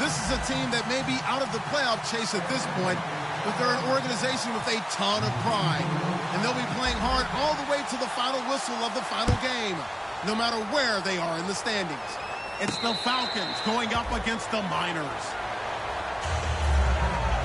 This is a team that may be out of the playoff chase at this point, but they're an organization with a ton of pride. And they'll be playing hard all the way to the final whistle of the final game, no matter where they are in the standings. It's the Falcons going up against the Miners.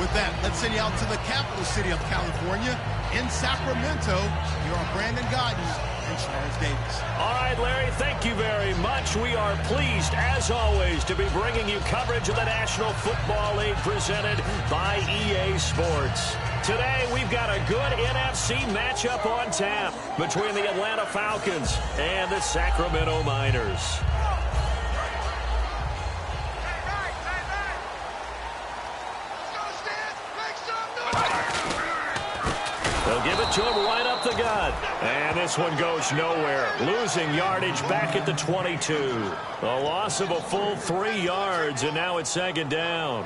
With that, let's send you out to the capital city of California. In Sacramento, here are Brandon Godden and Charles Davis. All right, Larry, thank you very much. We are pleased, as always, to be bringing you coverage of the National Football League presented by EA Sports. Today, we've got a good NFC matchup on tap between the Atlanta Falcons and the Sacramento Miners. They'll give it to him right up the gut. And this one goes nowhere. Losing yardage back at the 22. A loss of a full 3 yards, and now it's second down.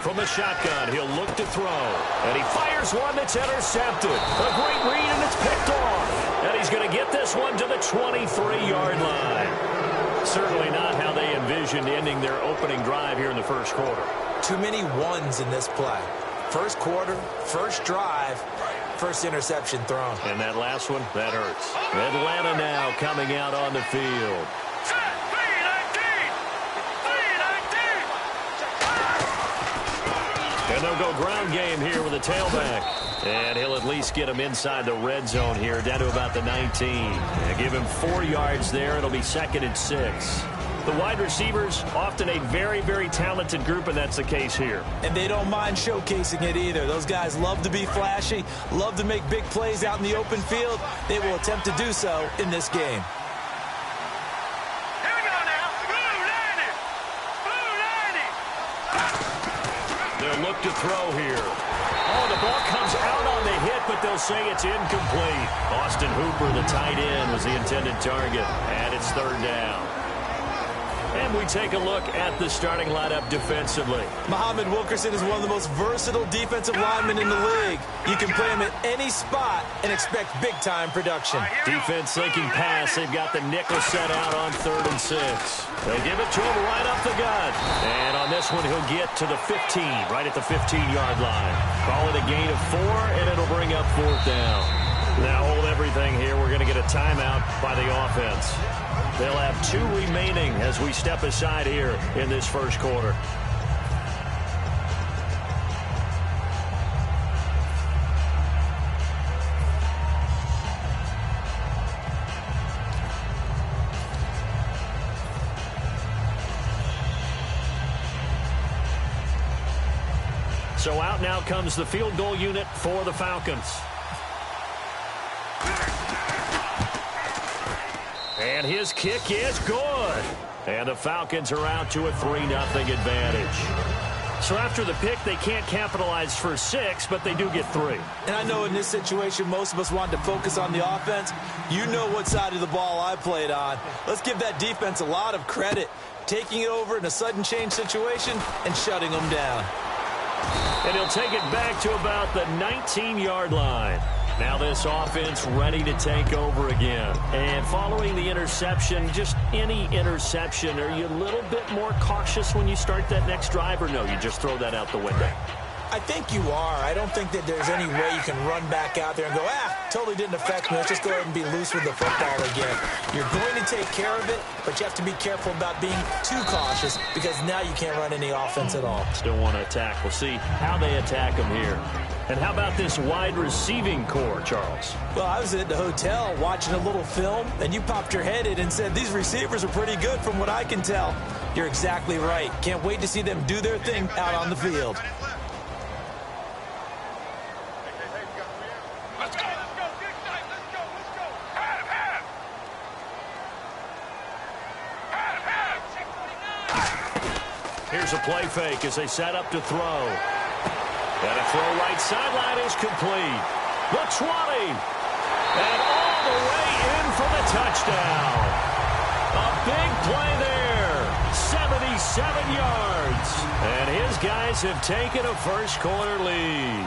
From the shotgun, he'll look to throw. And he fires one that's intercepted. A great read, and it's picked off. And he's going to get this one to the 23-yard line. Certainly not how they envisioned ending their opening drive here in the first quarter. Too many ones in this play. First quarter, first drive, first interception thrown. And that last one, that hurts. Atlanta now coming out on the field. And they'll go ground game here with a tailback. And he'll at least get him inside the red zone here, down to about the 19. And give him 4 yards there. It'll be 2nd and 6. The wide receivers, often a very, very talented group, and that's the case here. And they don't mind showcasing it either. Those guys love to be flashy, love to make big plays out in the open field. They will attempt to do so in this game. They'll look to throw here. Oh, the ball comes out on the hit, but they'll say it's incomplete. Austin Hooper, the tight end, was the intended target, and it's 3rd down. And we take a look at the starting lineup defensively. Muhammad Wilkerson is one of the most versatile defensive linemen in the league. You can play him at any spot and expect big-time production. Defense sinking pass. They've got the nickel set out on 3rd and 6. They'll give it to him right up the gut. And on this one, he'll get to the 15, right at the 15-yard line. Call it a gain of 4, and it'll bring up 4th down. Now hold everything here. We're going to get a timeout by the offense. They'll have 2 remaining as we step aside here in this first quarter. So out now comes the field goal unit for the Falcons. And his kick is good. And the Falcons are out to a 3-0 advantage. So after the pick, they can't capitalize for 6, but they do get 3. And I know in this situation, most of us want to focus on the offense. You know what side of the ball I played on. Let's give that defense a lot of credit. Taking it over in a sudden change situation and shutting them down. And he'll take it back to about the 19-yard line. Now this offense ready to take over again. And following the interception, just any interception, are you a little bit more cautious when you start that next drive, or no, you just throw that out the window? I think you are. I don't think that there's any way you can run back out there and go, totally didn't affect me. Let's just go ahead and be loose with the football again. You're going to take care of it, but you have to be careful about being too cautious because now you can't run any offense at all. Still want to attack. We'll see how they attack them here. And how about this wide receiving core, Charles? Well, I was at the hotel watching a little film, and you popped your head in and said, these receivers are pretty good from what I can tell. You're exactly right. Can't wait to see them do their thing out on the field. Here's a play fake as they set up to throw. And a throw right sideline is complete. The 20. And all the way in for the touchdown. A big play there. 77 yards. And his guys have taken a first quarter lead.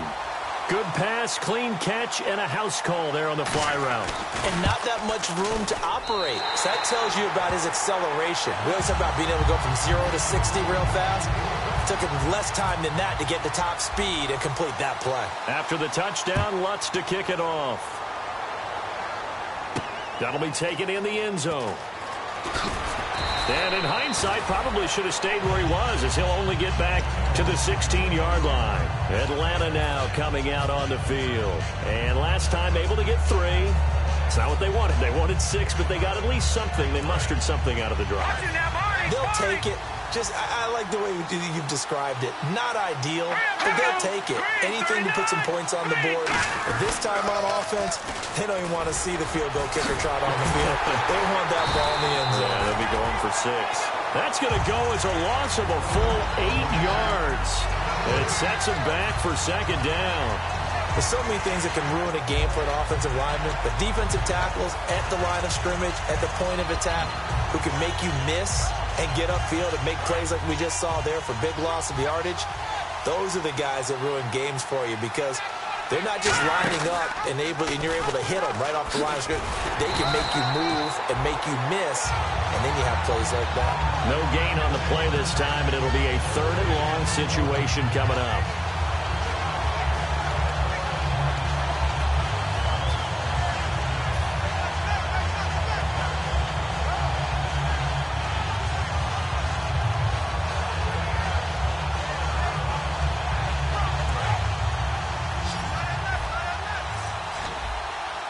Good pass, clean catch, and a house call there on the fly route. And not that much room to operate. So that tells you about his acceleration. We always talk about being able to go from 0 to 60 real fast. It took him less time than that to get the top speed and complete that play. After the touchdown, Lutz to kick it off. That'll be taken in the end zone. And in hindsight, probably should have stayed where he was, as he'll only get back to the 16-yard line. Atlanta now coming out on the field. And last time able to get 3. It's not what they wanted. They wanted 6, but they got at least something. They mustered something out of the drive. They'll take it. Just, I like the way you've described it. Not ideal, but they'll take it. Anything to put some points on the board. But this time on offense, they don't even want to see the field goal kicker trot on the field. They want that ball in the end zone. Yeah, they'll be going for 6. That's going to go as a loss of a full 8 yards. It sets them back for second down. There's so many things that can ruin a game for an offensive lineman. But defensive tackles at the line of scrimmage, at the point of attack, who can make you miss and get upfield and make plays like we just saw there for big loss of yardage. Those are the guys that ruin games for you, because they're not just lining up and you're able to hit them right off the line of scrimmage. They can make you move and make you miss, and then you have plays like that. No gain on the play this time, and it'll be a 3rd and long situation coming up.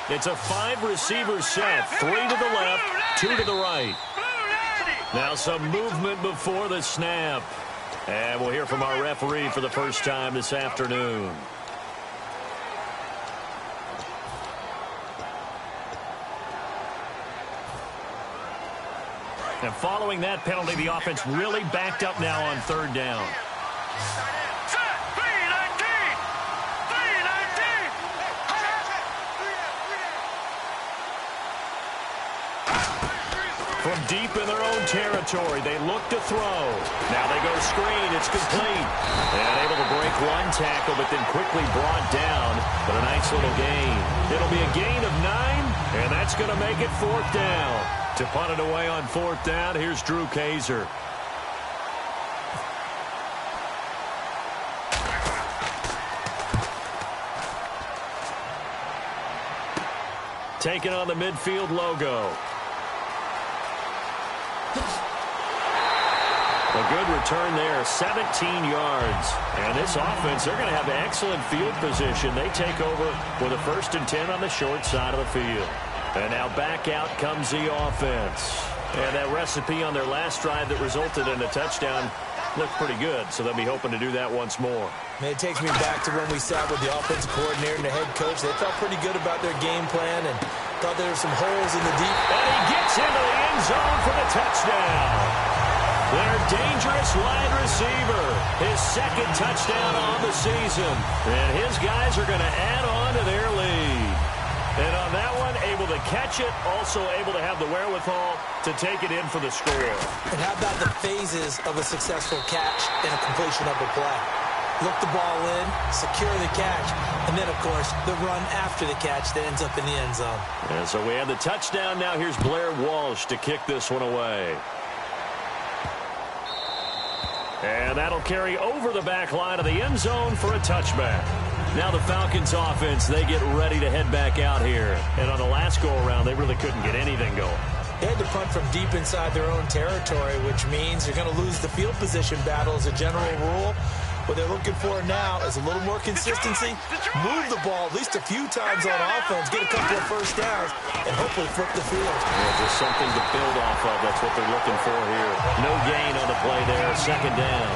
It's a 5-receiver set, 3 to the left, 2 to the right. Now some movement before the snap. And we'll hear from our referee for the first time this afternoon. And following that penalty, the offense really backed up now on 3rd down. From deep in their own territory, they look to throw. Now they go screen. It's complete. And able to break one tackle, but then quickly brought down. But a nice little gain. It'll be a gain of 9, and that's going to make it 4th down. To punt it away on 4th down, here's Drew Kaiser. Taking on the midfield logo. A good return there, 17 yards. And this offense, they're going to have excellent field position. They take over with a 1st and 10 on the short side of the field. And now back out comes the offense. And that recipe on their last drive that resulted in a touchdown looked pretty good, so they'll be hoping to do that once more. Man, it takes me back to when we sat with the offensive coordinator and the head coach. They felt pretty good about their game plan and thought there were some holes in the deep. And he gets into the end zone for the touchdown. Their dangerous wide receiver, his 2nd touchdown on the season. And his guys are going to add on to their lead. And on that one, able to catch it, also able to have the wherewithal to take it in for the score. And how about the phases of a successful catch and a completion of a play? Look the ball in, secure the catch, and then, of course, the run after the catch that ends up in the end zone. And so we have the touchdown. Now here's Blair Walsh to kick this one away. And that'll carry over the back line of the end zone for a touchback. Now the Falcons offense, they get ready to head back out here. And on the last go-around, they really couldn't get anything going. They had to punt from deep inside their own territory, which means you're going to lose the field position battle as a general rule. What they're looking for now is a little more consistency, move the ball at least a few times on offense, get a couple of 1st downs, and hopefully flip the field. Yeah, just something to build off of. That's what they're looking for here. No gain on the play there, 2nd down.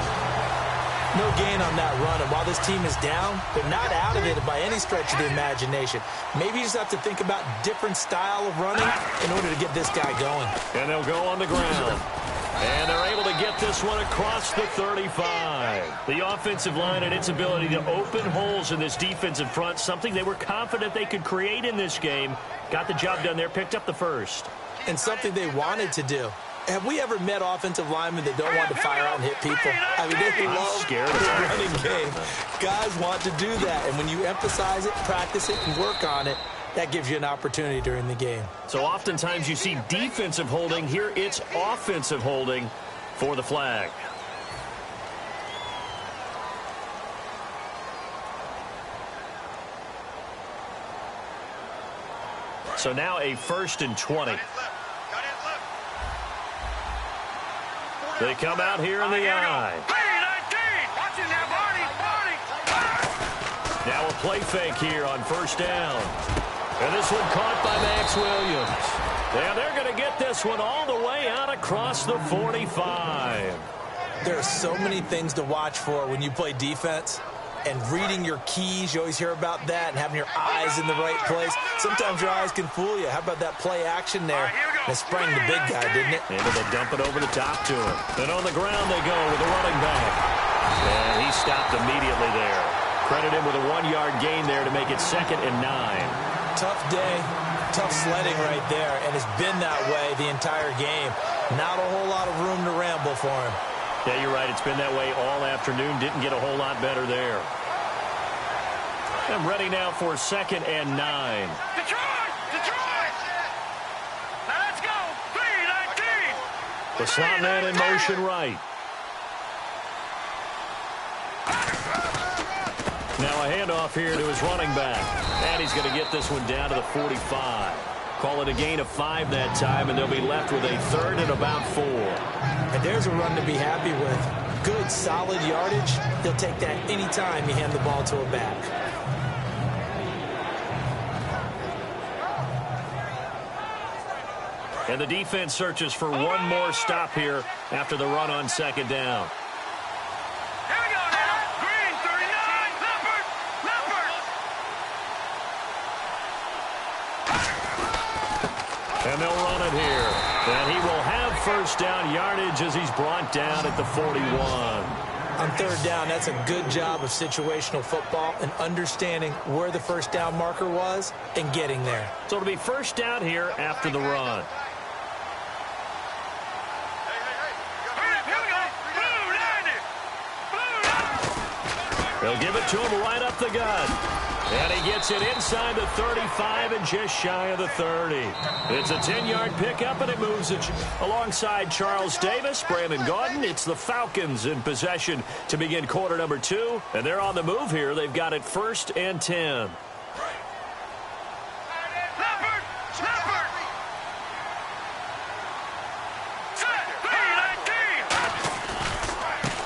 No gain on that run, and while this team is down, they're not out of it by any stretch of the imagination. Maybe you just have to think about different style of running in order to get this guy going. And they'll go on the ground. And they're able to get this one across the 35. The offensive line and its ability to open holes in this defensive front, something they were confident they could create in this game. Got the job done there, picked up the 1st. And something they wanted to do. Have we ever met offensive linemen that don't want to fire out and hit people? I mean, they love the running game. Guys want to do that, and when you emphasize it, practice it, and work on it, that gives you an opportunity during the game. So oftentimes you see defensive holding. Here it's offensive holding for the flag. So now a 1st and 20. They come out here in the I. Now a play fake here on 1st down. And this one caught by Max Williams. Yeah, they're going to get this one all the way out across the 45. There are so many things to watch for when you play defense. And reading your keys, you always hear about that, and having your eyes in the right place. Sometimes your eyes can fool you. How about that play action there? That sprang the big guy, didn't it? And they'll dump it over the top to him. Then on the ground they go with the running back. And he stopped immediately there. Credit him with a 1-yard gain there to make it 2nd and 9. Tough day, tough sledding right there, and it's been that way the entire game. Not a whole lot of room to ramble for him. Yeah, you're right. It's been that way all afternoon. Didn't get a whole lot better there. I'm ready now for 2nd and 9. Detroit! Now let's go! 3-19! The slot man in motion right. Now a handoff here to his running back. And he's going to get this one down to the 45. Call it a gain of 5 that time, and they'll be left with a 3rd and about 4. And there's a run to be happy with. Good, solid yardage. He'll take that any time you hand the ball to a back. And the defense searches for one more stop here after the run on 2nd down. Here we go now. Green, 39. Leopard. And they'll run it here. And he will have 1st down yardage as he's brought down at the 41. On 3rd down, that's a good job of situational football and understanding where the 1st down marker was and getting there. So it'll be 1st down here after the run. They'll give it to him right up the gut. And he gets it inside the 35 and just shy of the 30. It's a 10-yard pickup, and it moves it alongside Charles Davis, Brandon Gaudin. It's the Falcons in possession to begin quarter number 2. And they're on the move here. They've got it 1st and 10.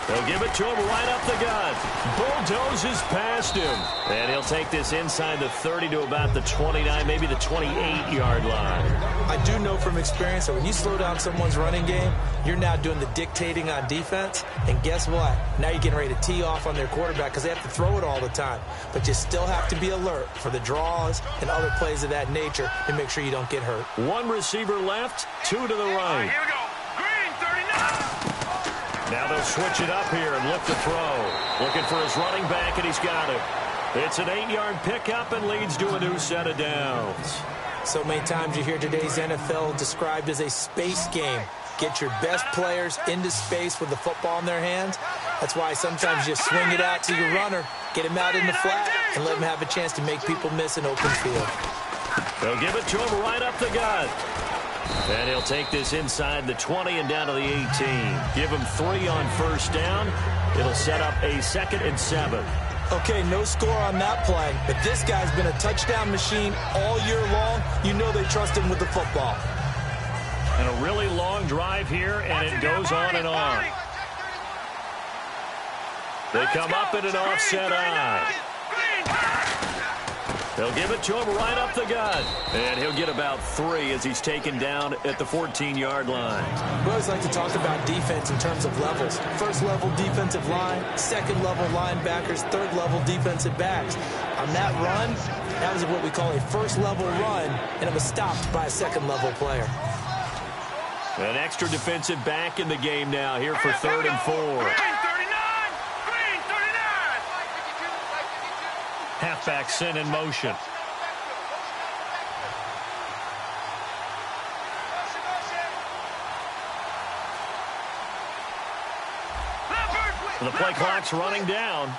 They'll give it to him right up the gut. Bulldozes past him. And he'll take this inside the 30 to about the 29, maybe the 28-yard line. I do know from experience that when you slow down someone's running game, you're now doing the dictating on defense. And guess what? Now you're getting ready to tee off on their quarterback because they have to throw it all the time. But you still have to be alert for the draws and other plays of that nature to make sure you don't get hurt. One receiver left, 2 to the right. Here we go. Green, 39. Now they'll switch it up here and look to throw. Looking for his running back, and he's got it. It's an 8-yard pickup and leads to a new set of downs. So many times you hear today's NFL described as a space game. Get your best players into space with the football in their hands. That's why sometimes you swing it out to your runner, get him out in the flat, and let him have a chance to make people miss an open field. They'll give it to him right up the gut. And he'll take this inside the 20 and down to the 18. Give him 3 on 1st down. It'll set up a 2nd and 7. Okay, no score on that play, but this guy's been a touchdown machine all year long. You know they trust him with the football. And a really long drive here, and it goes on and on. They come up in an offset eye. They'll give it to him right up the gut. And he'll get about 3 as he's taken down at the 14-yard line. We always like to talk about defense in terms of levels. First-level defensive line, second-level linebackers, third-level defensive backs. On that run, that was what we call a first-level run, and it was stopped by a second-level player. An extra defensive back in the game now here for 3rd and 4. Halfback sent in motion. The play clock's running down.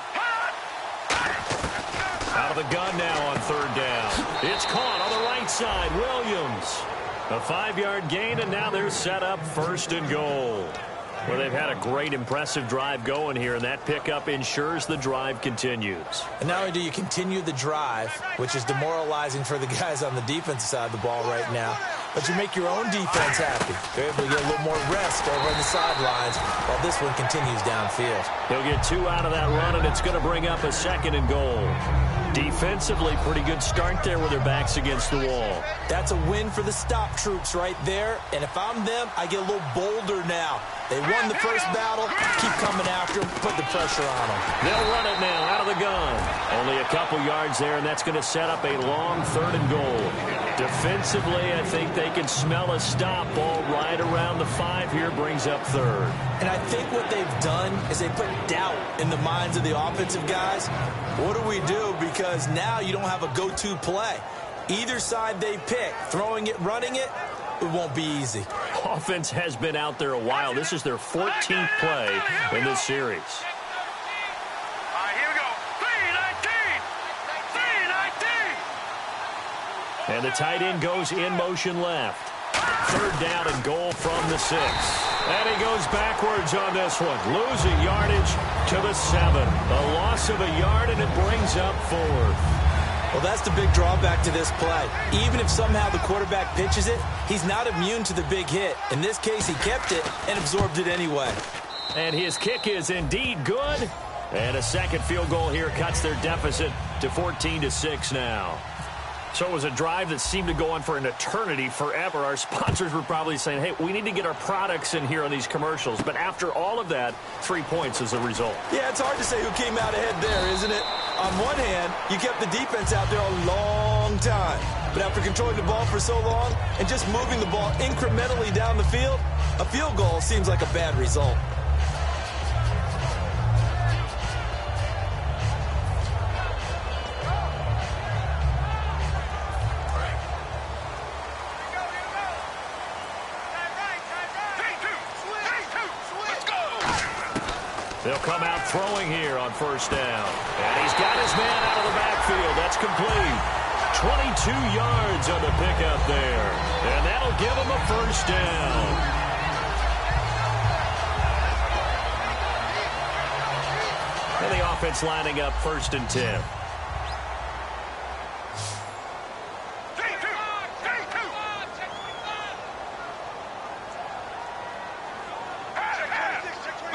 Out of the gun now on third down. It's caught on the right side. Williams. A 5-yard gain, and now they're set up first and goal. Well, they've had a great, impressive drive going here, and that pickup ensures the drive continues. And not only do you continue the drive, which is demoralizing for the guys on the defensive side of the ball right now, but you make your own defense happy. They're able to get a little more rest over on the sidelines while this one continues downfield. He'll get 2 out of that run, and it's going to bring up a second and goal. Defensively, pretty good start there with their backs against the wall. That's a win for the stop troops right there, and if I'm them, I get a little bolder now. They won the first battle. Keep coming after them. Put the pressure on them. They'll run it now out of the gun. Only a couple yards there, and that's going to set up a long third and goal. Defensively, I think they can smell a stop ball right around the 5 here. Brings up third. And I think what they've done is they put doubt in the minds of the offensive guys. What do we do? Because now you don't have a go-to play. Either side they pick, throwing it, running it, it won't be easy. Offense has been out there a while. This is their 14th play in this series. All right, here we go. 3-19. 3-19. And the tight end goes in motion left. Third down and goal from the 6. And he goes backwards on this one. Losing yardage to the 7. A loss of a yard, and it brings up 4th. Well, that's the big drawback to this play. Even if somehow the quarterback pitches it, he's not immune to the big hit. In this case, he kept it and absorbed it anyway. And his kick is indeed good. And a second field goal here cuts their deficit to 14-6 now. So it was a drive that seemed to go on for an eternity, forever. Our sponsors were probably saying, hey, we need to get our products in here on these commercials. But after all of that, 3 points as a result. Yeah, it's hard to say who came out ahead there, isn't it? On one hand, you kept the defense out there a long time. But after controlling the ball for so long and just moving the ball incrementally down the field, a field goal seems like a bad result. They'll come out throwing here on first down. And he's got his man out of the backfield. That's complete. 22 yards on the pickup there. And that'll give him a first down. And the offense lining up 1st and 10.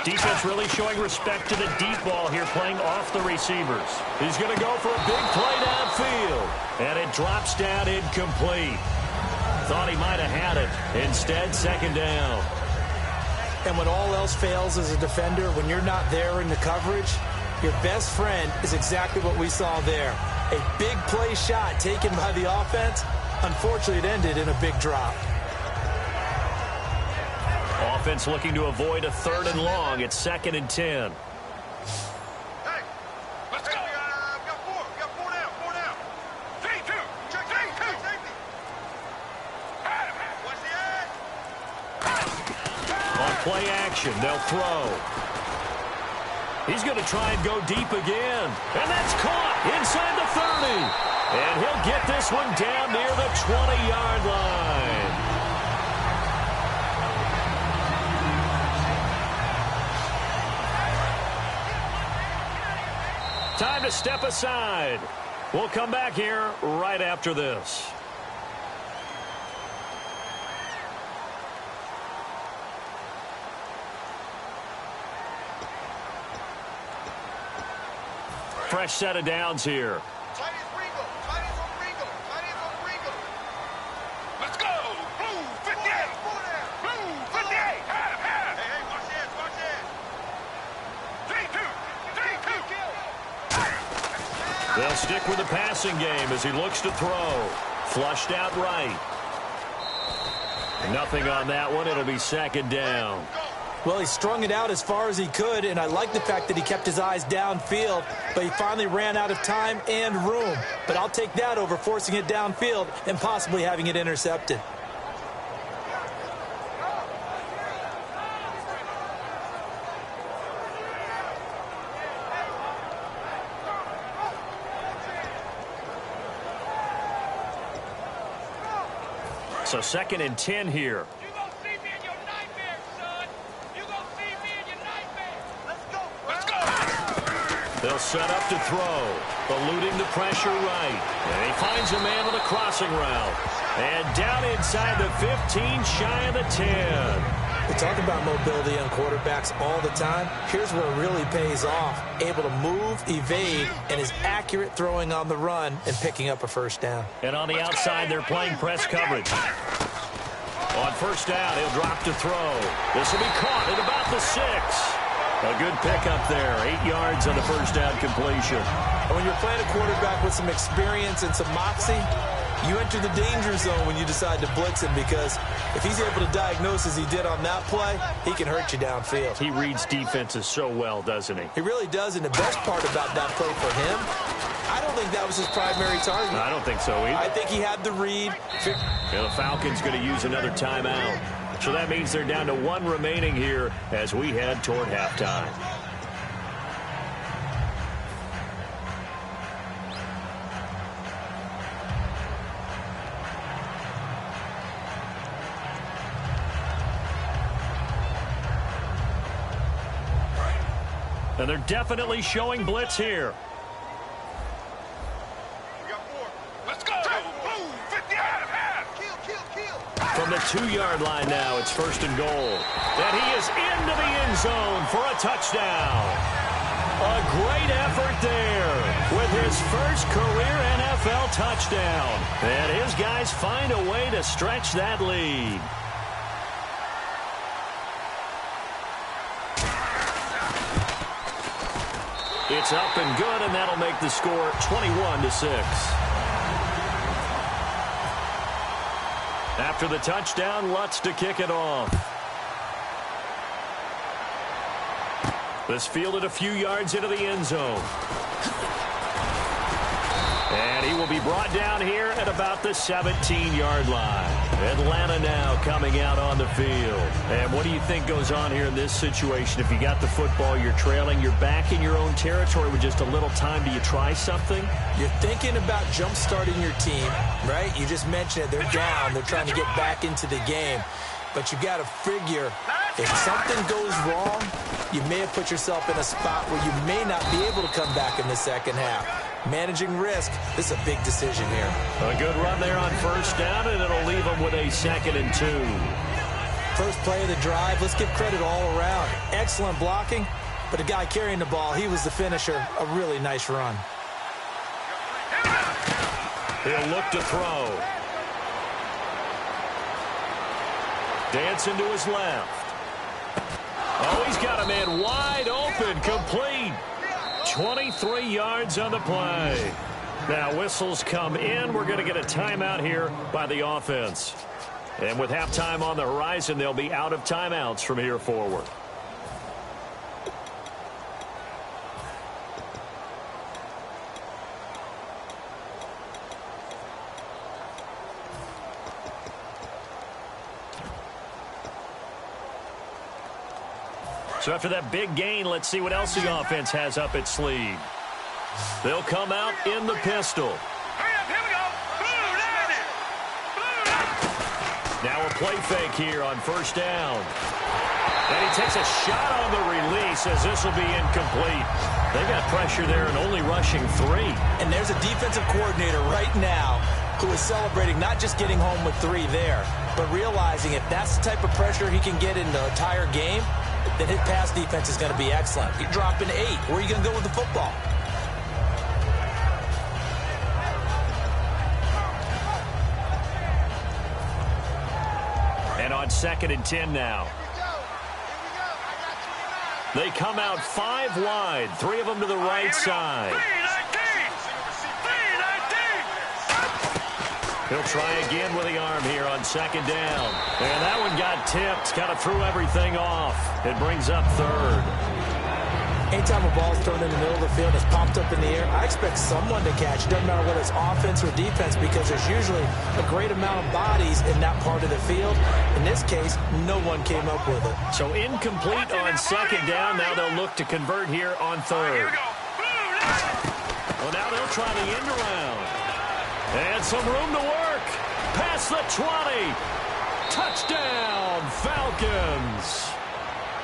Defense really showing respect to the deep ball here, playing off the receivers. He's going to go for a big play downfield. And it drops down incomplete. Thought he might have had it. Instead, second down. And when all else fails as a defender, when you're not there in the coverage, your best friend is exactly what we saw there. A big play shot taken by the offense. Unfortunately, it ended in a big drop. Offense looking to avoid a 3rd and long. It's 2nd and 10. Hey, let's go. We got 4 down. 4 down. 3-2. Check 3-2. Safety. What's the edge? On play action, they'll throw. He's going to try and go deep again. And that's caught inside the 30. And he'll get this one down near the 20-yard line. Time to step aside. We'll come back here right after this. Fresh set of downs here. Let's go. Blue 58. Blue 58. Hey, watch this. Watch this. 3-2. They'll stick with the passing game as he looks to throw. Flushed out right. Nothing on that one. It'll be second down. Well, he strung it out as far as he could, and I like the fact that he kept his eyes downfield, but he finally ran out of time and room. But I'll take that over forcing it downfield and possibly having it intercepted. So 2nd and 10 here. You gonna see me in your nightmare, son. You gonna see me in your nightmare. Let's go. Let's go. They'll set up to throw. Eluding the pressure right. And he finds a man with a crossing route. And down inside the 15, shy of the 10. We talk about mobility on quarterbacks all the time. Here's where it really pays off. Able to move, evade, and is accurate throwing on the run and picking up a first down. And on the outside, they're playing press coverage. On first down, he'll drop to throw. This will be caught at about the 6. A good pickup there. 8 yards on the first down completion. And when you're playing a quarterback with some experience and some moxie, you enter the danger zone when you decide to blitz him, because if he's able to diagnose as he did on that play, he can hurt you downfield. He reads defenses so well, doesn't he? He really does, and the best part about that play for him, I don't think that was his primary target. I don't think so either. I think he had the read. The Falcons going to use another timeout. So that means they're down to 1 remaining here as we head toward halftime. And they're definitely showing blitz here. Let's go. Boom. 50 out of half. From the 2-yard line now, it's 1st and goal. And he is into the end zone for a touchdown. A great effort there with his first career NFL touchdown. And his guys find a way to stretch that lead. It's up and good, and that'll make the score 21-6. After the touchdown, Lutz to kick it off. This fielded a few yards into the end zone. And he will be brought down here at about the 17-yard line. Atlanta now coming out on the field. And what do you think goes on here in this situation? If you got the football, you're trailing, you're back in your own territory with just a little time. Do you try something? You're thinking about jump-starting your team, right? You just mentioned it. They're down. They're trying to get back into the game. But you got to figure, if something goes wrong, you may have put yourself in a spot where you may not be able to come back in the second half. Managing risk, this is a big decision here. A good run there on first down, and it'll leave them with a 2nd and 2. First play of the drive, let's give credit all around. Excellent blocking, but the guy carrying the ball, he was the finisher. A really nice run. He'll look to throw. Dancing to his left. Oh, he's got a man wide open, complete. 23 yards on the play. Now whistles come in. We're going to get a timeout here by the offense. And with halftime on the horizon, they'll be out of timeouts from here forward. So after that big gain, let's see what else the offense has up its sleeve. They'll come out in the pistol. Here we go. Now a play fake here on first down. And he takes a shot on the release as this will be incomplete. They got pressure there and only rushing 3. And there's a defensive coordinator right now who is celebrating not just getting home with 3 there, but realizing if that's the type of pressure he can get in the entire game, then his pass defense is going to be excellent. You're dropping 8. Where are you going to go with the football? And on 2nd and 10 now. They come out 5 wide, 3 of them to the right side. He'll try again with the arm here on 2nd down. And that one got tipped, kind of threw everything off. It brings up 3rd. Anytime a ball's thrown in the middle of the field, it's popped up in the air, I expect someone to catch. Doesn't matter whether it's offense or defense, because there's usually a great amount of bodies in that part of the field. In this case, no one came up with it. So incomplete on 2nd down. Now they'll look to convert here on 3rd. Well, now they'll try the end around. And some room to work. Past the 20. Touchdown, Falcons.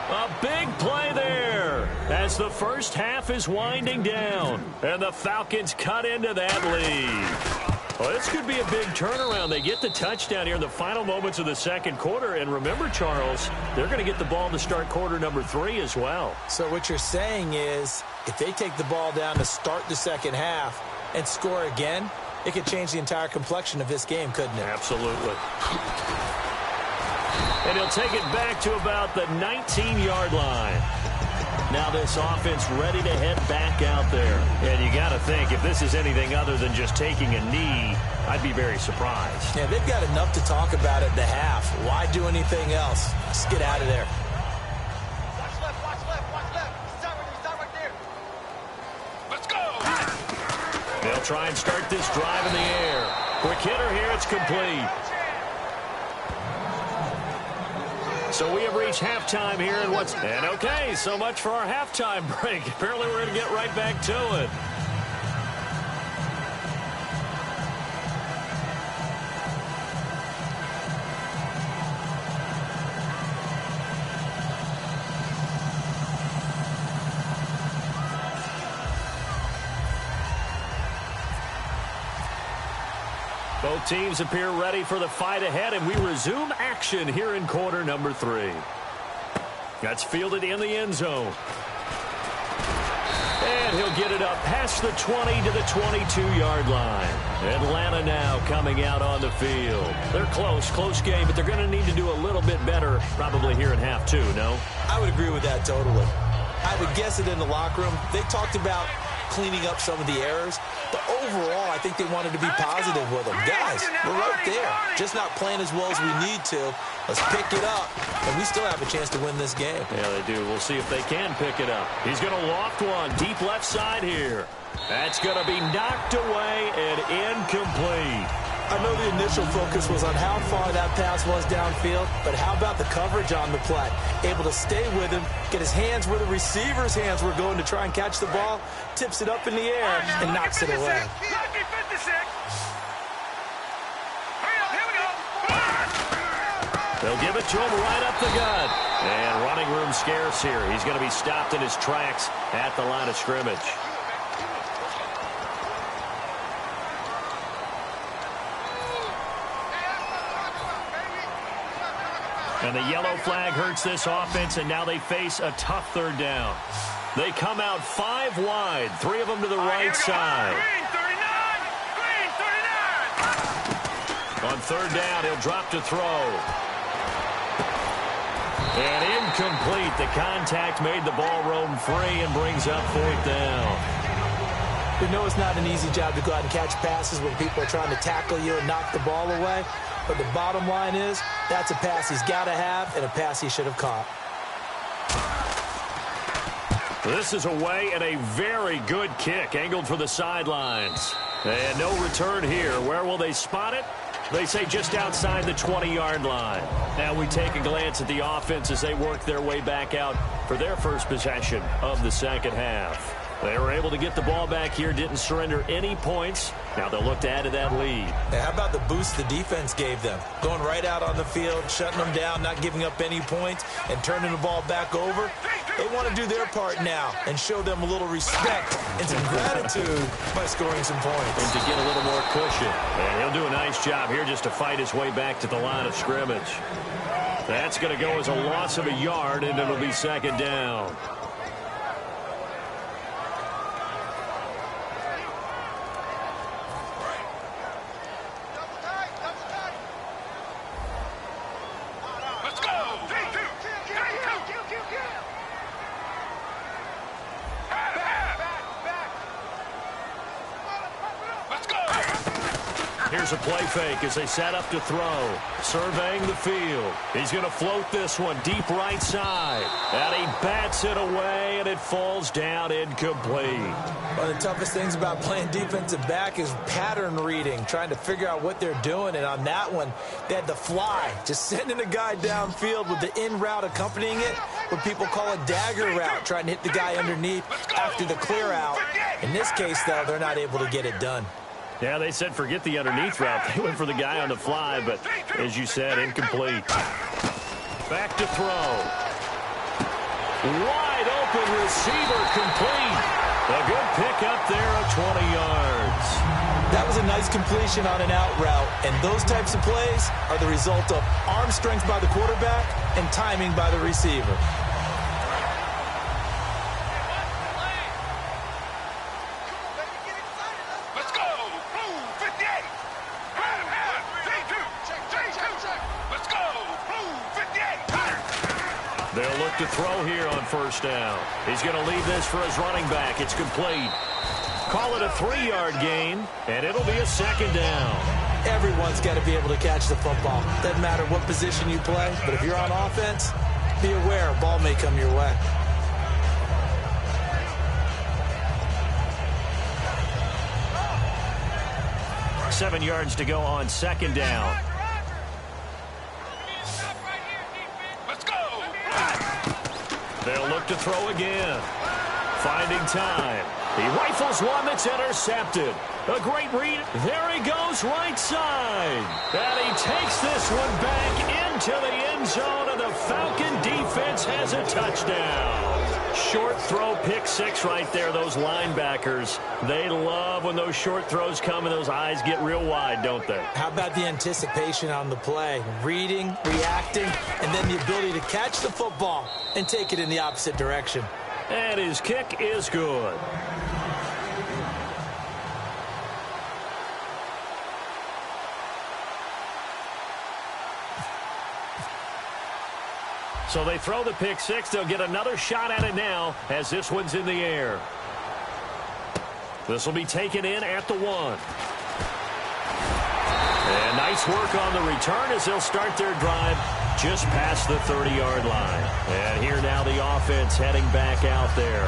A big play there as the first half is winding down. And the Falcons cut into that lead. Well, this could be a big turnaround. They get the touchdown here in the final moments of the second quarter. And remember, Charles, they're going to get the ball to start quarter number 3 as well. So what you're saying is if they take the ball down to start the second half and score again, it could change the entire complexion of this game, couldn't it? Absolutely. And he'll take it back to about the 19-yard line. Now this offense ready to head back out there. And you got to think, if this is anything other than just taking a knee, I'd be very surprised. Yeah, they've got enough to talk about at the half. Why do anything else? Just get out of there. Watch left, watch left, watch left. Start right there. Let's go! They'll try and start this drive in the air. Quick hitter here, it's complete. So we have reached halftime here, and okay, so much for our halftime break. Apparently we're going to get right back to it. Both teams appear ready for the fight ahead, and we resume action here in quarter number 3. That's fielded in the end zone. And he'll get it up past the 20 to the 22-yard line. Atlanta now coming out on the field. They're close game, but they're going to need to do a little bit better probably here in half 2, no? I would agree with that totally. I would guess it in the locker room. They talked about cleaning up some of the errors, but overall I think they wanted to be positive with them. Guys, we're right there, just not playing as well as we need to. Let's pick it up, and we still have a chance to win this game. Yeah, they do. We'll see if they can pick it up. He's going to loft one deep left side here. That's going to be knocked away and incomplete. I know the initial focus was on how far that pass was downfield, but how about the coverage on the play? Able to stay with him, get his hands where the receiver's hands were going to try and catch the ball, tips it up in the air, and knocks it away. They'll give it to him right up the gut. And running room scarce here. He's going to be stopped in his tracks at the line of scrimmage. And the yellow flag hurts this offense, and now they face a tough third down. They come out 5 wide, 3 of them to the right side. On third down, he'll drop to throw. And incomplete. The contact made the ball roam free and brings up 4th down. We know it's not an easy job to go out and catch passes when people are trying to tackle you and knock the ball away. But the bottom line is, that's a pass he's got to have and a pass he should have caught. This is away and a very good kick, angled for the sidelines. And no return here. Where will they spot it? They say just outside the 20-yard line. Now we take a glance at the offense as they work their way back out for their first possession of the second half. They were able to get the ball back here, didn't surrender any points. Now they'll look to add to that lead. Now, how about the boost the defense gave them? Going right out on the field, shutting them down, not giving up any points, and turning the ball back over. They want to do their part now and show them a little respect and some gratitude by scoring some points. And to get a little more cushion. And he'll do a nice job here just to fight his way back to the line of scrimmage. That's going to go as a loss of a yard, and it'll be second down. Here's a play fake as they set up to throw. Surveying the field. He's going to float this one deep right side. And he bats it away, and it falls down incomplete. One of the toughest things about playing defensive back is pattern reading, trying to figure out what they're doing. And on that one, they had the fly, just sending a guy downfield with the in route accompanying it, what people call a dagger route, trying to hit the guy underneath after the clear out. In this case, though, they're not able to get it done. Yeah, they said forget the underneath route. They went for the guy on the fly, but as you said, incomplete. Back to throw. Wide open receiver complete. A good pickup there of 20 yards. That was a nice completion on an out route, and those types of plays are the result of arm strength by the quarterback and timing by the receiver. They'll look to throw here on first down. He's going to leave this for his running back. It's complete. Call it a 3-yard gain, and it'll be a second down. Everyone's got to be able to catch the football. Doesn't matter what position you play, but if you're on offense, be aware a ball may come your way. Seven yards to go on second down. They'll look to throw again. Finding time. He rifles one that's intercepted. A great read. There he goes, right side. And he takes this one back into the end zone, and the Falcon defense has a touchdown. Short throw, pick six right there. Those linebackers, they love when those short throws come and those eyes get real wide, don't they? How about the anticipation on the play? Reading, reacting, and then the ability to catch the football and take it in the opposite direction. And his kick is good. So they throw the pick six. They'll get another shot at it now as this one's in the air. This will be taken in at the 1. And nice work on the return as they'll start their drive just past the 30-yard line. And here now the offense heading back out there.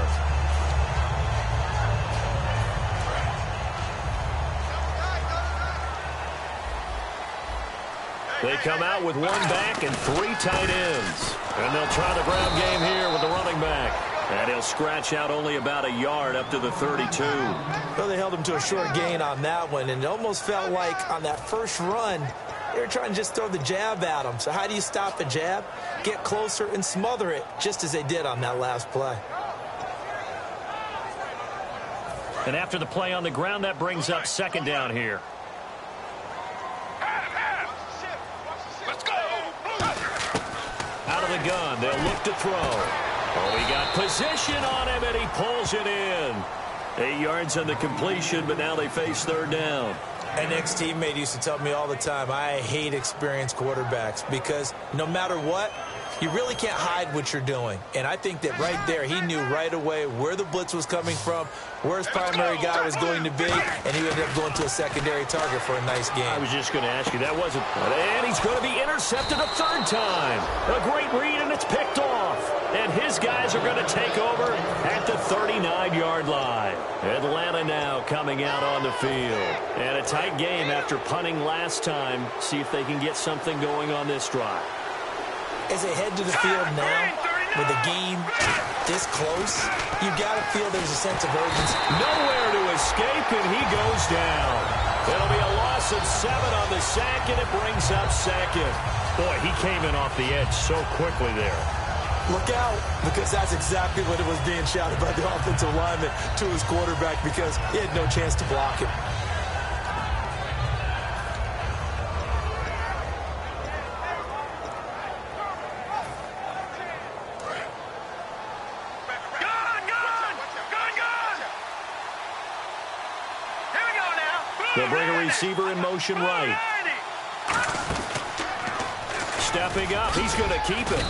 They come out with one back and 3 tight ends. And they'll try the ground game here with the running back. And he'll scratch out only about a yard up to the 32. Well, they held him to a short gain on that one, and it almost felt like on that first run, they were trying to just throw the jab at him. So how do you stop a jab? Get closer and smother it, just as they did on that last play. And after the play on the ground, that brings up second down here. Out of the gun, they'll look to throw. Oh, he got position on him, and he pulls it in. 8 yards on the completion, but now they face third down. An ex-teammate used to tell me all the time, I hate experienced quarterbacks because no matter what, you really can't hide what you're doing. And I think that right there, he knew right away where the blitz was coming from, where his primary guy was going to be, and he ended up going to a secondary target for a nice game. I was just going to ask you, that wasn't... And he's going to be intercepted a third time. A great read, and it's picked off. And his guys are going to take over at the 39-yard line. Atlanta now coming out on the field. And a tight game after punting last time. See if they can get something going on this drive. As they head to the field now, with the game this close, you got to feel there's a sense of urgency. Nowhere to escape, and he goes down. It'll be a loss of 7 on the sack, and it brings up second. Boy, he came in off the edge so quickly there. Look out, because that's exactly what it was being shouted by the offensive lineman to his quarterback because he had no chance to block it. They'll bring a receiver in motion right. Stepping up, he's going to keep it.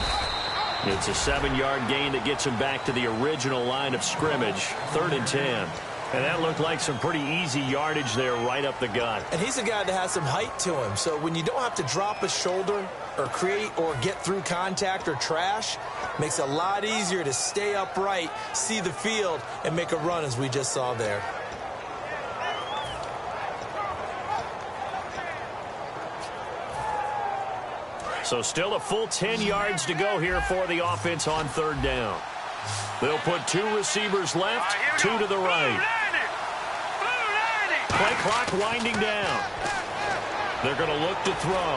It's a 7-yard gain that gets him back to the original line of scrimmage. 3rd and 10. And that looked like some pretty easy yardage there right up the gut. And he's a guy that has some height to him. So when you don't have to drop a shoulder or create or get through contact or trash, makes it a lot easier to stay upright, see the field, and make a run as we just saw there. So still a full 10 yards to go here for the offense on 3rd down. They'll put 2 receivers left, 2 to the right. Play clock winding down. They're going to look to throw.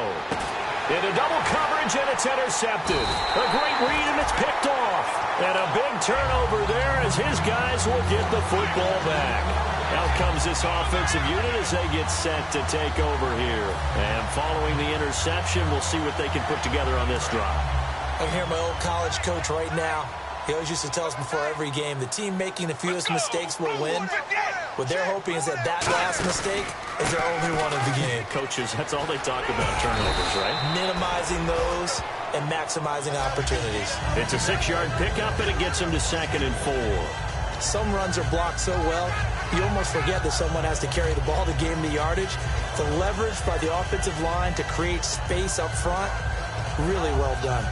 Into double coverage, and it's intercepted. A great read, and it's picked off. And a big turnover there as his guys will get the football back. Out comes this offensive unit as they get set to take over here. And following the interception, we'll see what they can put together on this drive. I can hear my old college coach right now. He always used to tell us before every game, the team making the fewest mistakes will win. What they're hoping is that last mistake is their only one of the game. Coaches, that's all they talk about, turnovers, right? Minimizing those and maximizing opportunities. It's a 6-yard pickup, and it gets them to 2nd and 4. Some runs are blocked so well, you almost forget that someone has to carry the ball to gain the yardage. The leverage by the offensive line to create space up front, really well done.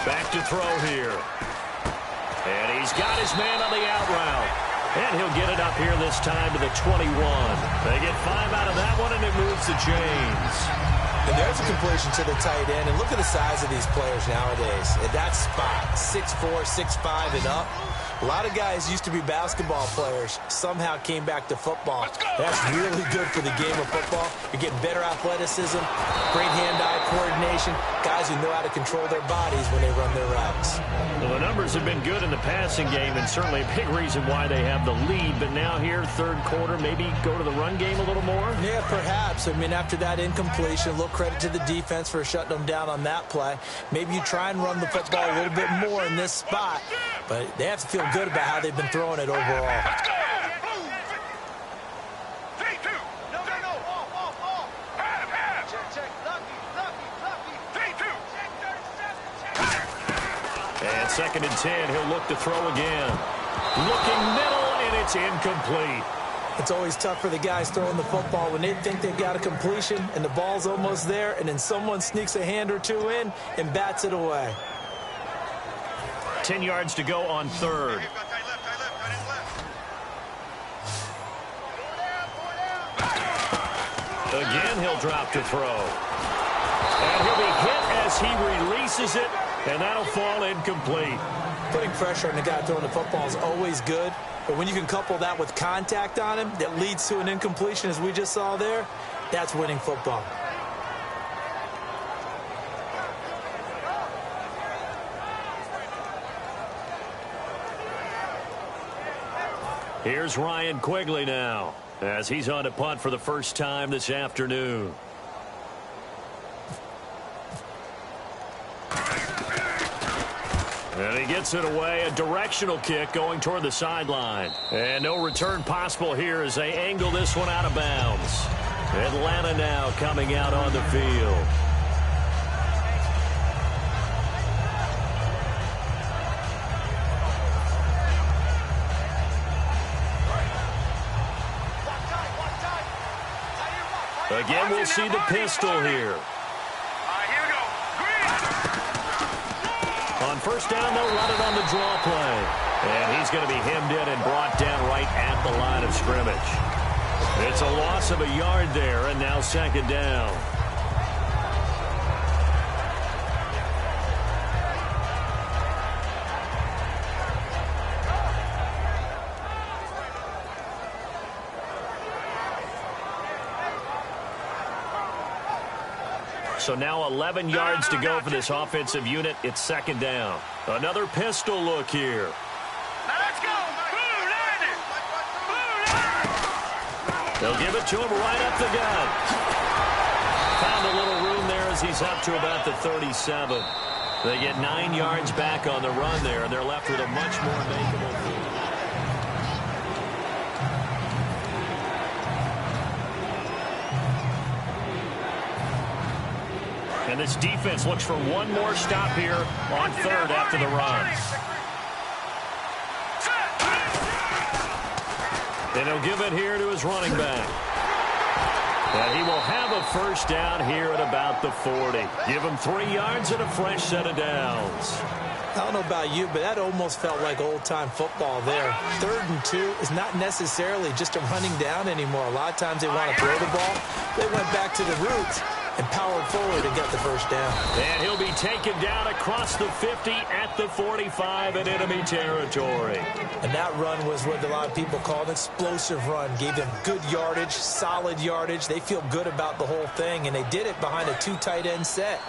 Back to throw here. And he's got his man on the out route. And he'll get it up here this time to the 21. They get 5 out of that one, and it moves the chains. And there's a completion to the tight end. And look at the size of these players nowadays. At that spot, 6'4", 6'5", and up. A lot of guys used to be basketball players, somehow came back to football. That's really good for the game of football. You're getting better athleticism, great hand-eye coordination, guys who know how to control their bodies when they run their routes. Well, the numbers have been good in the passing game, and certainly a big reason why they have the lead. But now here, third quarter, maybe go to the run game a little more? Yeah, perhaps. I mean, after that incompletion, a little credit to the defense for shutting them down on that play. Maybe you try and run the football a little bit more in this spot, but they have to feel good about how they've been throwing it overall. And 2nd and 10, he'll look to throw again. Looking middle, and it's incomplete. It's always tough for the guys throwing the football when they think they've got a completion and the ball's almost there, and then someone sneaks a hand or two in and bats it away. 10 yards to go on 3rd. Again, he'll drop to throw. And he'll be hit as he releases it, and that'll fall incomplete. Putting pressure on the guy throwing the football is always good, but when you can couple that with contact on him that leads to an incompletion, as we just saw there, that's winning football. Here's Ryan Quigley now, as he's on to punt for the first time this afternoon. And he gets it away, a directional kick going toward the sideline. And no return possible here as they angle this one out of bounds. Atlanta now coming out on the field. Again, we'll see the pistol here. On first down, they'll run it on the draw play. And he's going to be hemmed in and brought down right at the line of scrimmage. It's a loss of a yard there, and now 2nd down. So now 11 yards to go for this offensive unit. It's 2nd down. Another pistol look here. Now let's go. They'll give it to him right up the gut. Found a little room there as he's up to about the 37. They get 9 yards back on the run there, and they're left with a much more makeable field. And this defense looks for one more stop here on 3rd after the run. And he'll give it here to his running back. And he will have a first down here at about the 40. Give him 3 yards and a fresh set of downs. I don't know about you, but that almost felt like old-time football there. 3rd and 2 is not necessarily just a running down anymore. A lot of times they want to throw the ball. They went back to the roots and powered forward and got the first down. And he'll be taken down across the 50 at the 45 in enemy territory. And that run was what a lot of people call an explosive run. Gave them good yardage, solid yardage. They feel good about the whole thing, and they did it behind a 2 tight end set.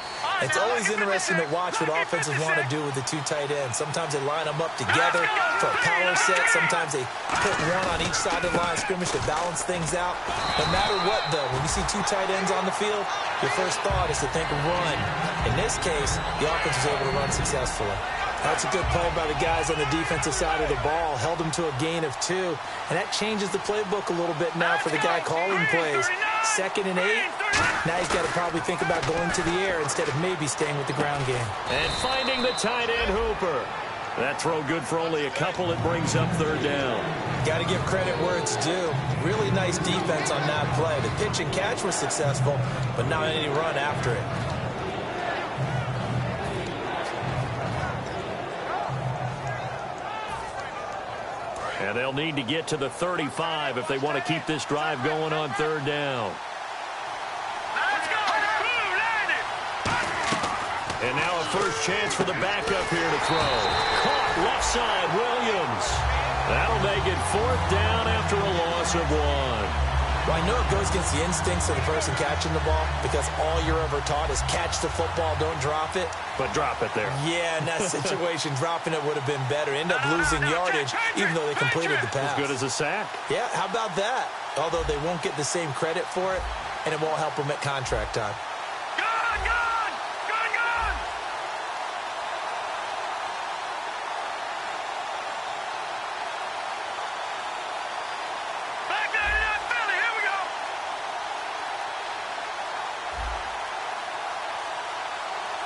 It's always interesting to watch what offenses want to do with the 2 tight ends. Sometimes they line them up together for a power set. Sometimes they put one on each side of the line of scrimmage to balance things out. No matter what, though, when you see 2 tight ends on the field, your first thought is to think of run. In this case, the offense was able to run successfully. That's a good play by the guys on the defensive side of the ball. Held them to a gain of 2. And that changes the playbook a little bit now for the guy calling plays. 2nd and 8. Now he's got to probably think about going to the air instead of maybe staying with the ground game. And finding the tight end Hooper. That throw good for only a couple. It brings up 3rd down. Got to give credit where it's due. Really nice defense on that play. The pitch and catch was successful, but not any run after it. And they'll need to get to the 35 if they want to keep this drive going on 3rd down. And now a first chance for the backup here to throw. Caught left side, Williams. That'll make it 4th down after a loss of 1. Well, I know it goes against the instincts of the person catching the ball because all you're ever taught is catch the football, don't drop it. But drop it there. Yeah, in that situation, dropping it would have been better. End up losing yardage, even though they completed the pass. As good as a sack. Yeah, how about that? Although they won't get the same credit for it, and it won't help them at contract time.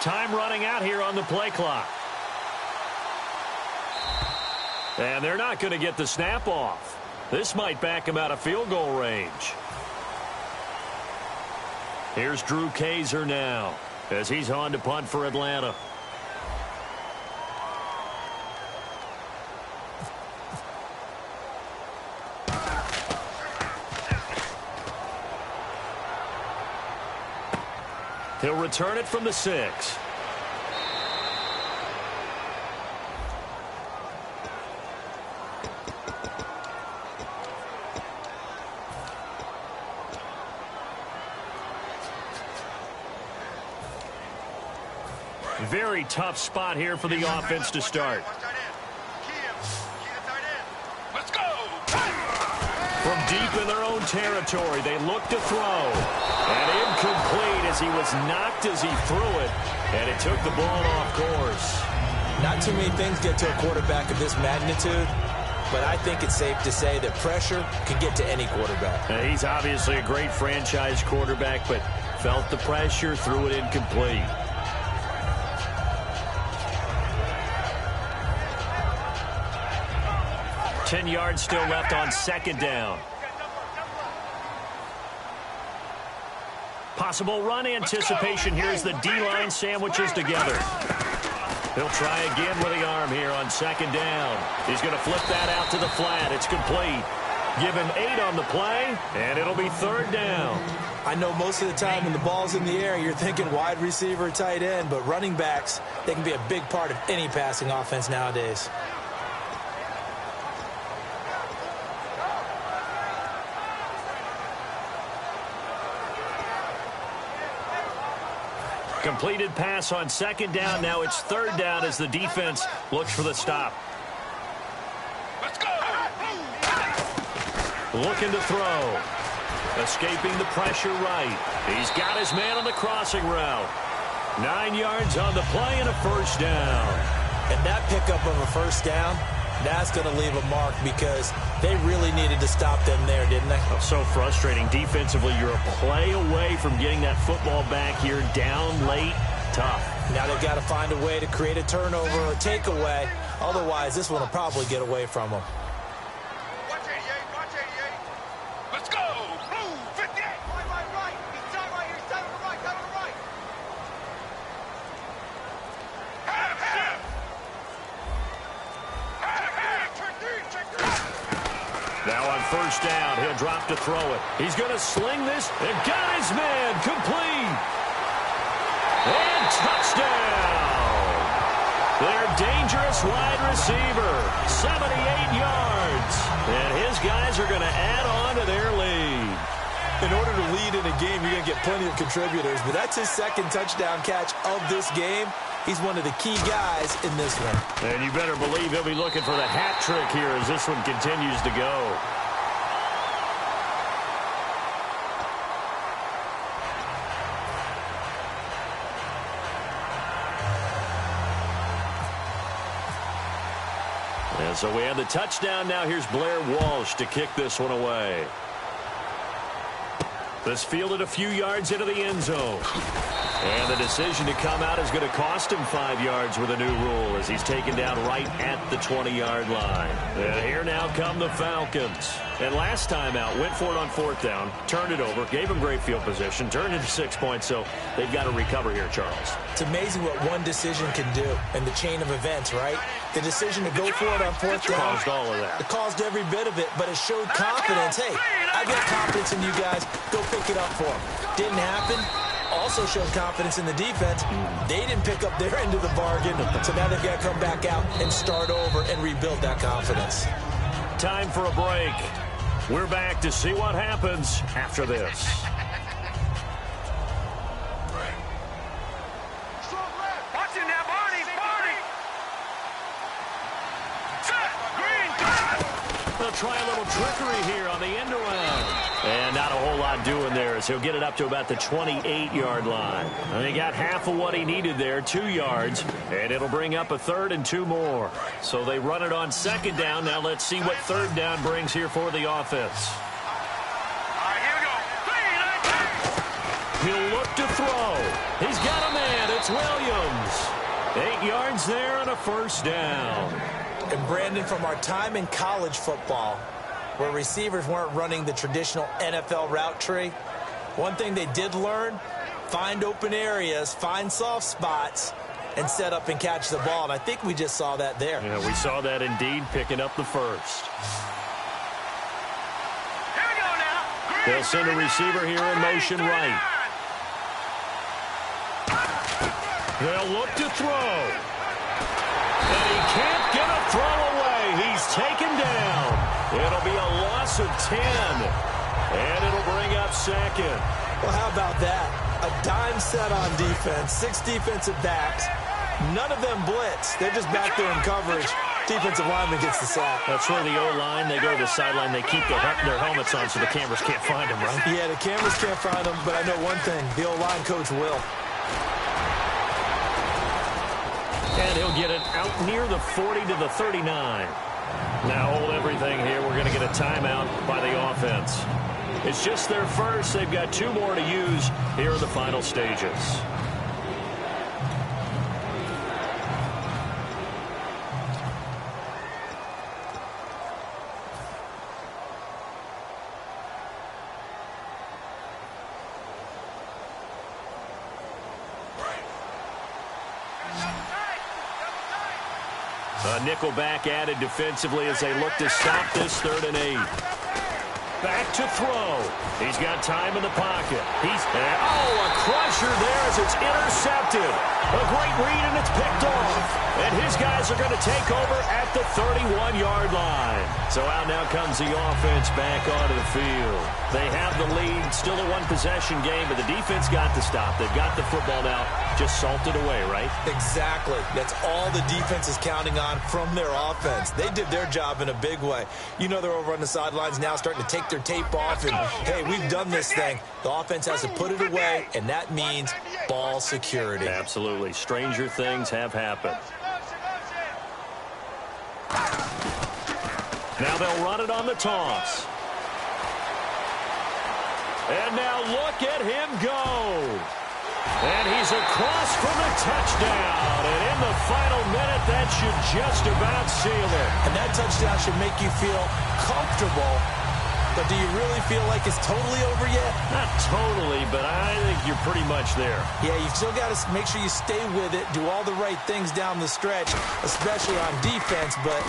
Time running out here on the play clock. And they're not going to get the snap off. This might back him out of field goal range. Here's Drew Kaiser now as he's on to punt for Atlanta. He'll return it from the 6. Very tough spot here for the offense to start. Let's go! From deep in their own territory, they look to throw. And incomplete as he was knocked as he threw it. And it took the ball off course. Not too many things get to a quarterback of this magnitude, but I think it's safe to say that pressure can get to any quarterback. He's obviously a great franchise quarterback, but felt the pressure, threw it incomplete. Ten yards still left on 2nd down. Possible run anticipation here as the D-line sandwiches together. He'll try again with the arm here on 2nd down. He's going to flip that out to the flat. It's complete. Give him 8 on the play, and it'll be 3rd down. I know most of the time when the ball's in the air, you're thinking wide receiver, tight end, but running backs, they can be a big part of any passing offense nowadays. Completed pass on 2nd down. Now it's 3rd down as the defense looks for the stop. Let's go! Looking to throw. Escaping the pressure right. He's got his man on the crossing route. 9 yards on the play and a 1st down. And that pickup of a 1st down, that's going to leave a mark because they really needed to stop them there, didn't they? Oh, so frustrating. Defensively, you're a play away from getting that football back here. Down late, tough. Now they've got to find a way to create a turnover or takeaway. Otherwise, this one will probably get away from them. Watch 88, watch 88. Let's go! Blue, 58! Right. He's down right here, he's down on the right, down on the right. Half. first down. He'll drop to throw it. He's going to sling this and got his man complete. And touchdown. Their dangerous wide receiver, 78 yards. And his guys are going to add on to their lead. In order to lead in a game, you're going to get plenty of contributors, but that's his second touchdown catch of this game. He's one of the key guys in this one. And you better believe he'll be looking for the hat trick here as this one continues to go. And so we have the touchdown. Now here's Blair Walsh to kick this one away. This fielded a few yards into the end zone. And the decision to come out is going to cost him 5 yards with a new rule as he's taken down right at the 20-yard line. And here now come the Falcons. And last time out, went for it on fourth down, turned it over, gave him great field position, turned into 6 points, so they've got to recover here, Charles. It's amazing what one decision can do in the chain of events, right? The decision to go for it on fourth down caused all of that. It caused every bit of it, but it showed confidence. Hey, I've got confidence in you guys. Go pick it up for them. Didn't happen. Also showed confidence in the defense. They didn't pick up their end of the bargain, so now they've got to come back out and start over and rebuild that confidence. Time for a break. We're back to see what happens after this. Watch it now, Barney! They'll try a little trickery here on the end around. And not a whole lot doing there as he'll get it up to about the 28-yard line. And he got half of what he needed there, 2 yards, and it'll bring up a 3rd and 2 more. So they run it on second down. Now let's see what third down brings here for the offense. All right, here we go. He'll look to throw. He's got a man. It's Williams. 8 yards there and a first down. And Brandon, from our time in college football, where receivers weren't running the traditional NFL route tree, one thing they did learn, find open areas, find soft spots, and set up and catch the ball. And I think we just saw that there. Yeah, we saw that indeed, picking up the first. Here we go now. They'll send a receiver here in motion right. They'll look to throw. And he can't get a throw away. He's taken down. It'll be a loss of 10. And it'll bring up second. Well, how about that? A dime set on defense, 6 defensive backs. None of them blitz. They're just back there in coverage. Defensive lineman gets the sack. That's where the O-line, they go to the sideline, they keep their helmets on so the cameras can't find them, right? Yeah, the cameras can't find them, but I know one thing. The O-line coach will. And he'll get it out near the 40 to the 39. Now hold everything here. We're going to get a timeout by the offense. It's just their first. They've got 2 more to use here in the final stages. A nickelback added defensively as they look to stop this 3rd and 8. Back to throw. He's got time in the pocket. A crusher there as it's intercepted. A great read, and it's picked off. And his guys are going to take over at the 31-yard line. So out now comes the offense back onto the field. They have the lead, still a one-possession game, but the defense got to stop. They've got the football now, just salted away, right? Exactly. That's all the defense is counting on from their offense. They did their job in a big way. You know they're over on the sidelines now starting to take their tape off, and, hey, we've done this thing. The offense has to put it away, and that means ball security. Absolutely. Stranger things have happened. Now they'll run it on the toss. And now look at him go. And he's across for the touchdown. And in the final minute, that should just about seal it. And that touchdown should make you feel comfortable but do you really feel like it's totally over yet? Not totally, but I think you're pretty much there. Yeah, you've still got to make sure you stay with it, do all the right things down the stretch, especially on defense, but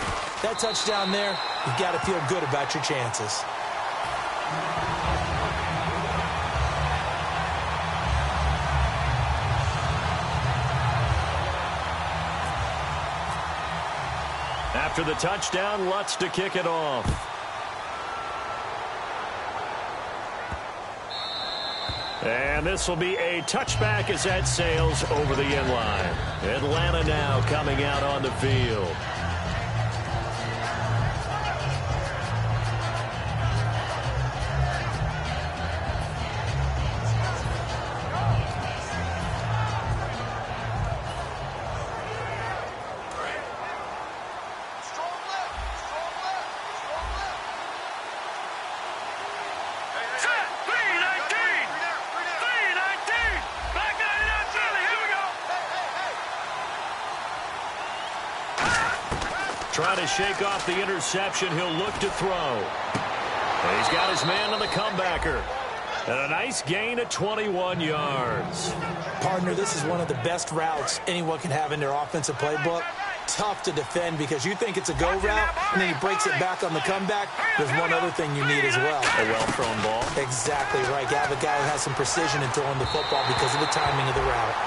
that touchdown there, you've got to feel good about your chances. After the touchdown, Lutz to kick it off. And this will be a touchback as that sails over the end line. Atlanta now coming out on the field. Trying to shake off the interception. He'll look to throw. And he's got his man on the comebacker. And a nice gain of 21 yards. Partner, this is one of the best routes anyone can have in their offensive playbook. Tough to defend because you think it's a go route, and then he breaks it back on the comeback. There's one other thing you need as well. A well-thrown ball. Exactly right. You have a guy who has some precision in throwing the football because of the timing of the route.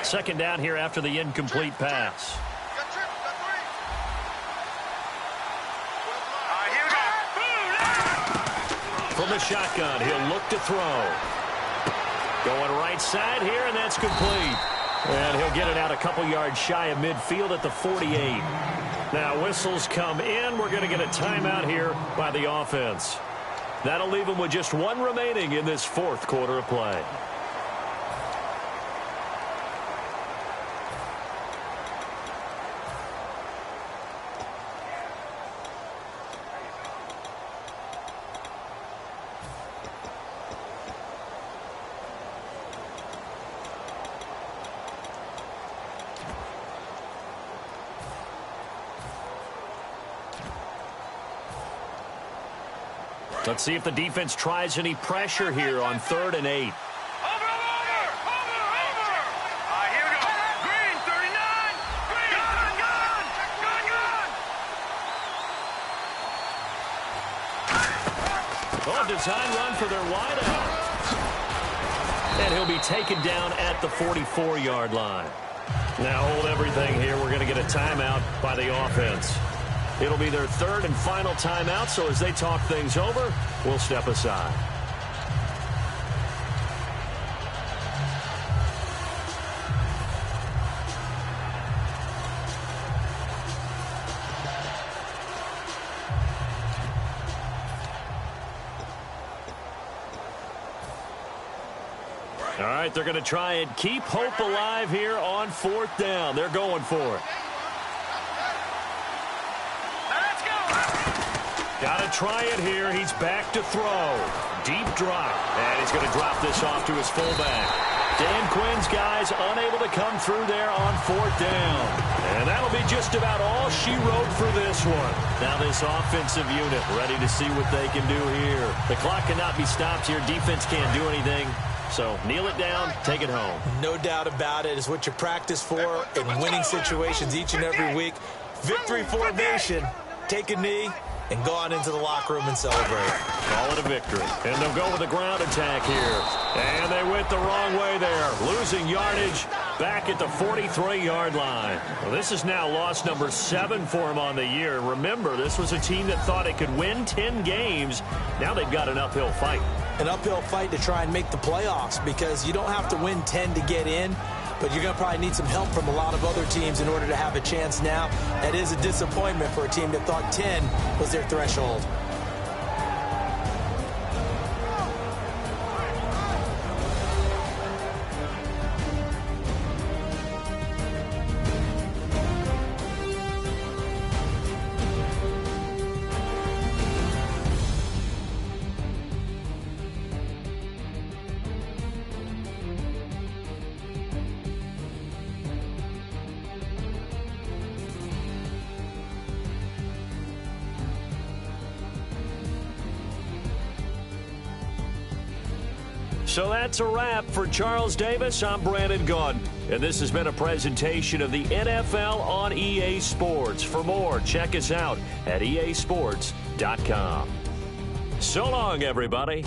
Second down here after the incomplete pass. From the shotgun, he'll look to throw. Going right side here, and that's complete. And he'll get it out a couple yards shy of midfield at the 48. Now whistles come in. We're going to get a timeout here by the offense. That'll leave them with just one remaining in this fourth quarter of play. Let's see if the defense tries any pressure here on 3rd and 8. Here we go. Green, 39. Green. Gun. Oh, design run for their wideout. And he'll be taken down at the 44-yard line. Now hold everything here. We're going to get a timeout by the offense. It'll be their third and final timeout, so as they talk things over, we'll step aside. All right, they're going to try and keep hope alive here on 4th down. They're going for it. Got to try it here. He's back to throw. Deep drop. And he's going to drop this off to his fullback. Dan Quinn's guys unable to come through there on 4th down. And that'll be just about all she wrote for this one. Now this offensive unit ready to see what they can do here. The clock cannot be stopped here. Defense can't do anything. So kneel it down, take it home. No doubt about it. It's what you practice for in winning situations each and every week. Victory formation. Take a knee and go on into the locker room and celebrate. Call it a victory. And they'll go with a ground attack here. And they went the wrong way there. Losing yardage back at the 43-yard line. Well, this is now loss number 7 for him on the year. Remember, this was a team that thought it could win 10 games. Now they've got an uphill fight. An uphill fight to try and make the playoffs because you don't have to win 10 to get in. But you're going to probably need some help from a lot of other teams in order to have a chance now. That is a disappointment for a team that thought 10 was their threshold. So that's a wrap. For Charles Davis, I'm Brandon Gaudin. And this has been a presentation of the NFL on EA Sports. For more, check us out at easports.com. So long, everybody.